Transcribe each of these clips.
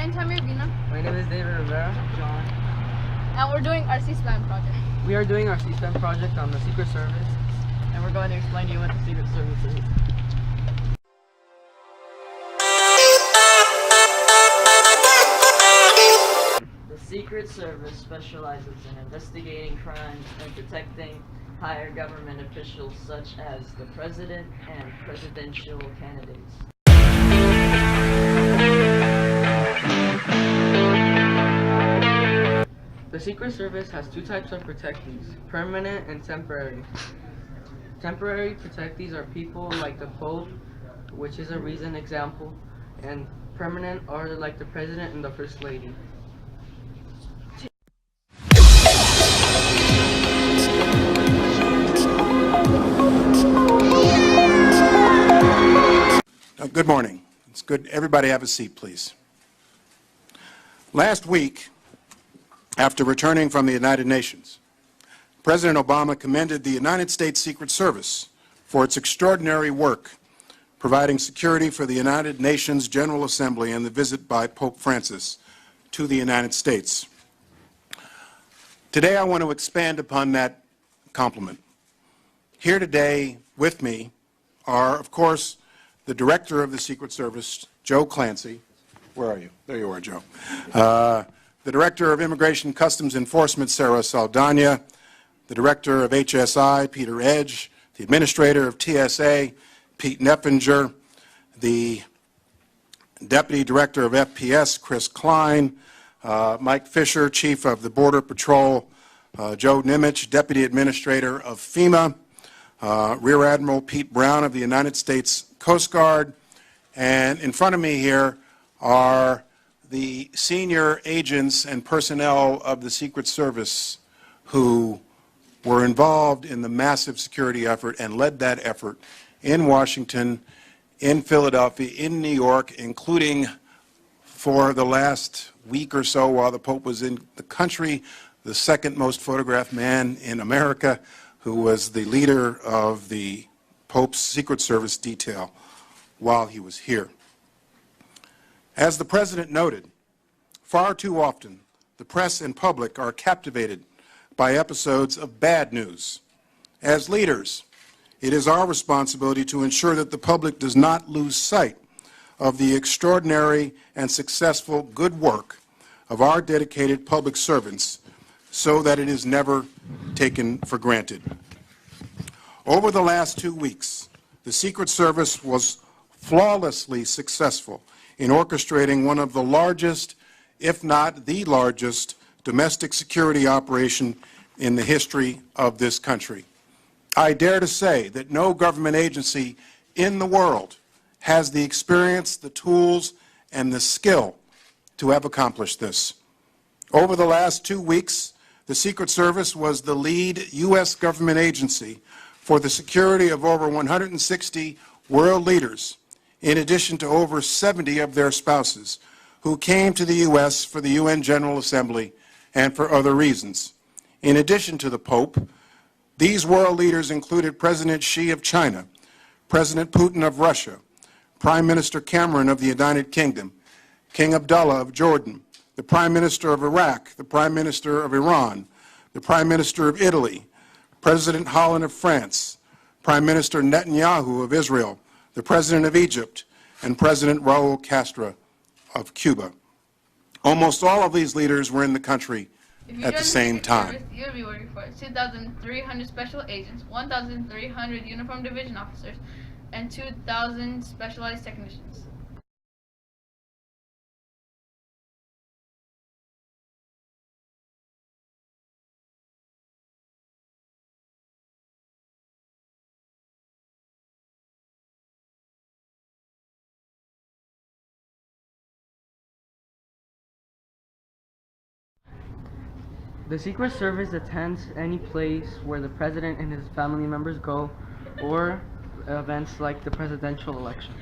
name's Hamir Vina. My name is David Rivera. John. And we're doing our C-SPAN project. We are doing our C-SPAN project on the Secret Service. And we're going to explain to you what the Secret Service is. The Secret Service specializes in investigating crimes and protecting higher government officials such as the President and presidential candidates. The Secret Service has two types of protectees, permanent and temporary. Temporary protectees are people like the Pope, which is a recent example, and permanent are like the President and the First Lady. Good morning. It's good. Everybody have a seat, please. Last week, after returning from the United Nations, President Obama commended the United States Secret Service for its extraordinary work providing security for the United Nations General Assembly and the visit by Pope Francis to the United States. Today I want to expand upon that compliment. Here today with me are, of course, the Director of the Secret Service, Joe Clancy. Where are you? There you are, Joe. The Director of Immigration Customs Enforcement, Sarah Saldana, the Director of HSI, Peter Edge, the Administrator of TSA, Pete Neppinger, the Deputy Director of FPS, Chris Klein, Mike Fisher, Chief of the Border Patrol, Joe Nimich, Deputy Administrator of FEMA, Rear Admiral Pete Brown of the United States Coast Guard, and in front of me here are the senior agents and personnel of the Secret Service who were involved in the massive security effort and led that effort in Washington, in Philadelphia, in New York, including for the last week or so while the Pope was in the country, the second most photographed man in America, who was the leader of the Pope's Secret Service detail while he was here. As the President noted, far too often the press and public are captivated by episodes of bad news. As leaders, it is our responsibility to ensure that the public does not lose sight of the extraordinary and successful good work of our dedicated public servants so that it is never taken for granted. Over the last 2 weeks, the Secret Service was flawlessly successful in orchestrating one of the largest, if not the largest, domestic security operation in the history of this country. I dare to say that no government agency in the world has the experience, the tools, and the skill to have accomplished this. Over the last 2 weeks, the Secret Service was the lead U.S. government agency for the security of over 160 world leaders, in addition to over 70 of their spouses, who came to the U.S. for the UN General Assembly and for other reasons. In addition to the Pope, these world leaders included President Xi of China, President Putin of Russia, Prime Minister Cameron of the United Kingdom, King Abdullah of Jordan, the Prime Minister of Iraq, the Prime Minister of Iran, the Prime Minister of Italy, President Hollande of France, Prime Minister Netanyahu of Israel, the President of Egypt, and President Raul Castro of Cuba. Almost all of these leaders were in the country at the same time. You'll be working for 2,300 special agents, 1,300 uniformed division officers, and 2,000 specialized technicians. The Secret Service attends any place where the President and his family members go, or events like the presidential election.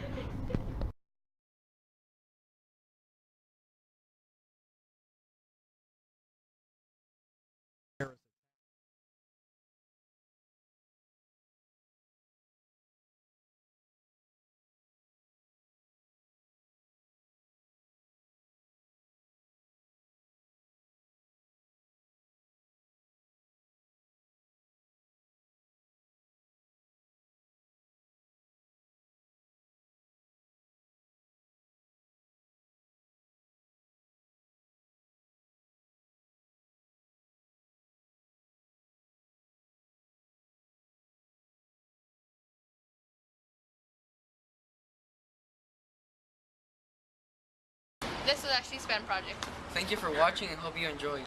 This was actually SPAN project. Thank you for watching and hope you enjoyed.